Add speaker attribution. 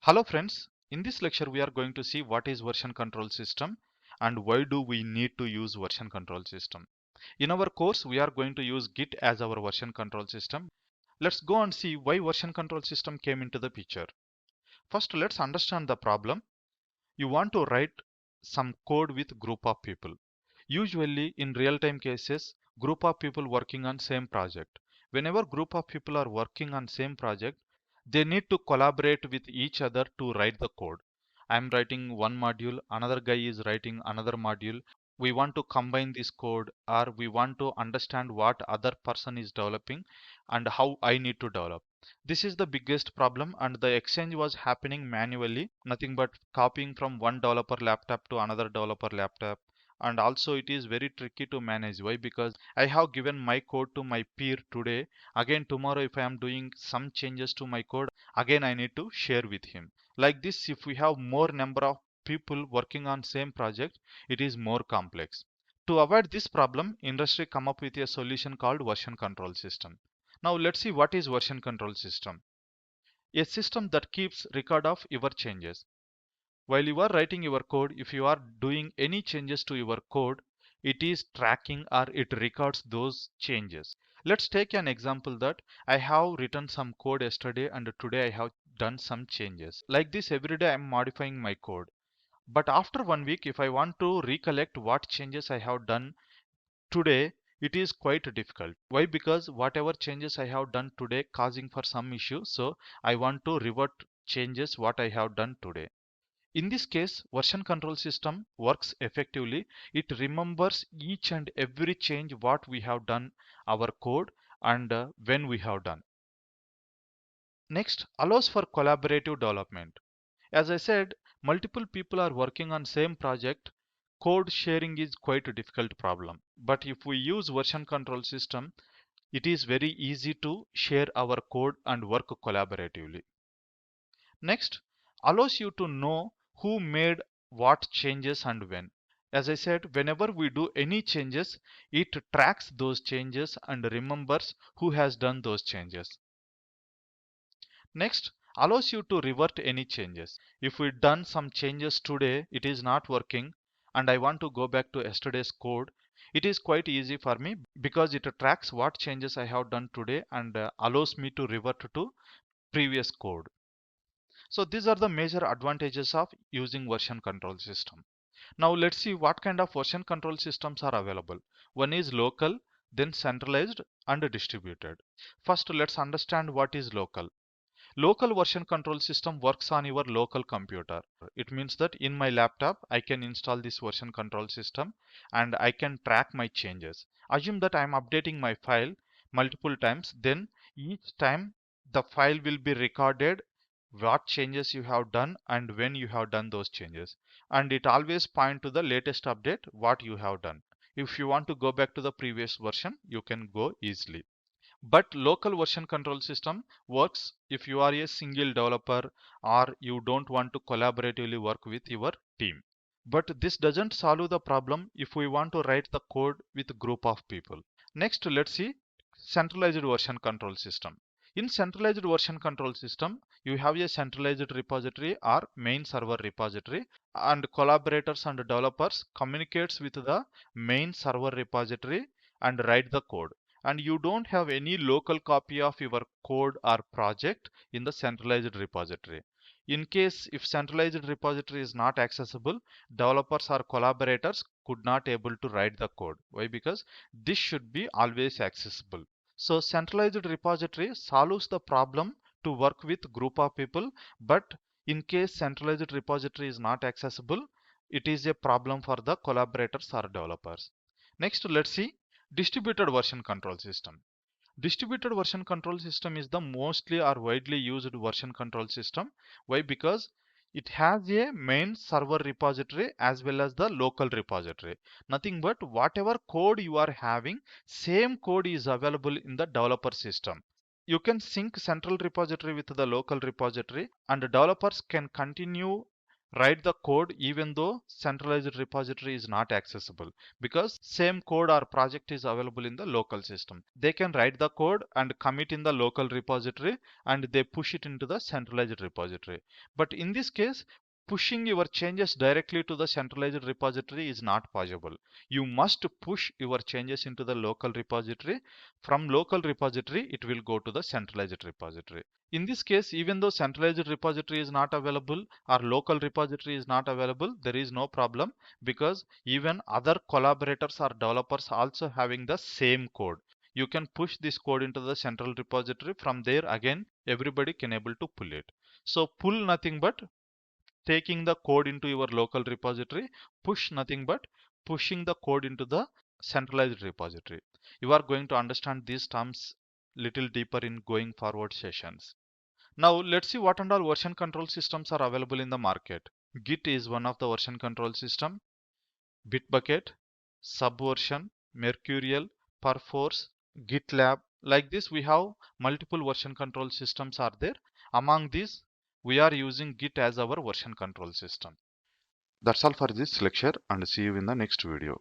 Speaker 1: Hello friends, in this lecture we are going to see what is version control system and why do we need to use version control system. In our course we are going to use Git as our version control system. Let's go and see why version control system came into the picture. First let's understand the problem. You want to write some code with group of people. Usually in real-time cases, group of people working on same project. Whenever group of people are working on same project, they need to collaborate with each other to write the code. I'm writing one module, another guy is writing another module. We want to combine this code or we want to understand what other person is developing and how I need to develop. This is the biggest problem and the exchange was happening manually, nothing but copying from one developer laptop to another developer laptop. And also it is very tricky to manage. Why? Because I have given my code to my peer today. Again tomorrow if I am doing some changes to my code, again I need to share with him. Like this, if we have more number of people working on same project, it is more complex. To avoid this problem, industry come up with a solution called version control system. Now let's see what is version control system. A system that keeps record of your changes. While you are writing your code, if you are doing any changes to your code, it is tracking or it records those changes. Let's take an example that I have written some code yesterday and today I have done some changes. Like this, every day I'm modifying my code. But after 1 week, if I want to recollect what changes I have done today, it is quite difficult. Why? Because whatever changes I have done today causing for some issue, so I want to revert changes what I have done today. In this case, version control system works effectively. It remembers each and every change what we have done our code and when we have done. Next, allows for collaborative development. As I said, multiple people are working on same project. Code sharing is quite a difficult problem. But if we use version control system, it is very easy to share our code and work collaboratively. Next, allows you to know who made what changes and when. As I said, whenever we do any changes, it tracks those changes and remembers who has done those changes. Next, allows you to revert any changes. If we done some changes today, it is not working and I want to go back to yesterday's code, it is quite easy for me because it tracks what changes I have done today and allows me to revert to previous code. So these are the major advantages of using version control system. Now let's see what kind of version control systems are available. One is local, then centralized and distributed. First, let's understand what is local. Local version control system works on your local computer. It means that in my laptop, I can install this version control system and I can track my changes. Assume that I am updating my file multiple times, then each time the file will be recorded what changes you have done and when you have done those changes. And it always point to the latest update what you have done. If you want to go back to the previous version, you can go easily. But local version control system works if you are a single developer or you don't want to collaboratively work with your team. But this doesn't solve the problem if we want to write the code with a group of people. Next, let's see centralized version control system. In centralized version control system, you have a centralized repository or main server repository and collaborators and developers communicates with the main server repository and write the code. And you don't have any local copy of your code or project in the centralized repository. In case if centralized repository is not accessible, developers or collaborators could not able to write the code. Why? Because this should be always accessible. So centralized repository solves the problem to work with group of people, but in case centralized repository is not accessible, it is a problem for the collaborators or developers. Next, let's see distributed version control system. Distributed version control system is the mostly or widely used version control system. Why? Because it has a main server repository as well as the local repository. Nothing but whatever code you are having, same code is available in the developer system. You can sync central repository with the local repository and developers can continue write the code even though centralized repository is not accessible, because same code or project is available in the local system. They can write the code and commit in the local repository and they push it into the centralized repository. But in this case, pushing your changes directly to the centralized repository is not possible. You must push your changes into the local repository. From local repository, it will go to the centralized repository. In this case, even though centralized repository is not available or local repository is not available, there is no problem, because even other collaborators or developers also having the same code. You can push this code into the central repository. From there, again, everybody can able to pull it. So pull nothing but taking the code into your local repository, push nothing but pushing the code into the centralized repository. You are going to understand these terms little deeper in going forward sessions. Now let's see what and all version control systems are available in the market. Git is one of the version control system. Bitbucket, Subversion, Mercurial, Perforce, GitLab. Like this, we have multiple version control systems are there. Among these, we are using Git as our version control system. That's all for this lecture, and see you in the next video.